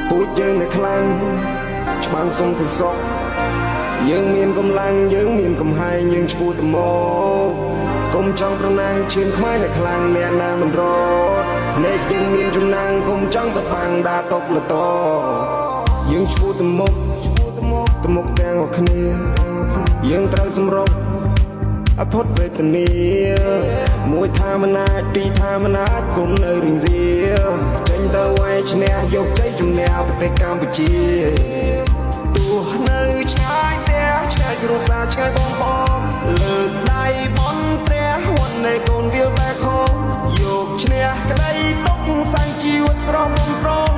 ពូជយើងនៅខ្លាំងច្បាំងសុំទៅសុខយើងមានកម្លាំងយើងមានកំហែងយើងឈ្មោះទៅមកកុំចង់ប្រណាំងឈាមខ្មែរនៅខ្លាំងអ្នកណាមិនរត់ភ្នែកយើងមានចំណាំងកុំចង់ទៅបាំងដាតុកលតយើងឈ្មោះទៅមុខទាំងអស់គ្នាយើងត្រូវសម្រុកអផុតវេទនាមួយថាមិនអាចពីរថាមិនអាចគុំនៅរៀងរាចេញទៅឲ្យឈ្នះយកជ័យជំនះប្រទេសកម្ពុជាទោះនៅឆ្ងាយផ្ទះឆ្ងាយគ្រួសារឆ្ងាយបងប្អូនលើកដៃបន់ព្រះវត្តនៃកូនវាលបែកហោយកឈ្នះក្តីទុកសាំងជីវិតស្រស់បំព្រង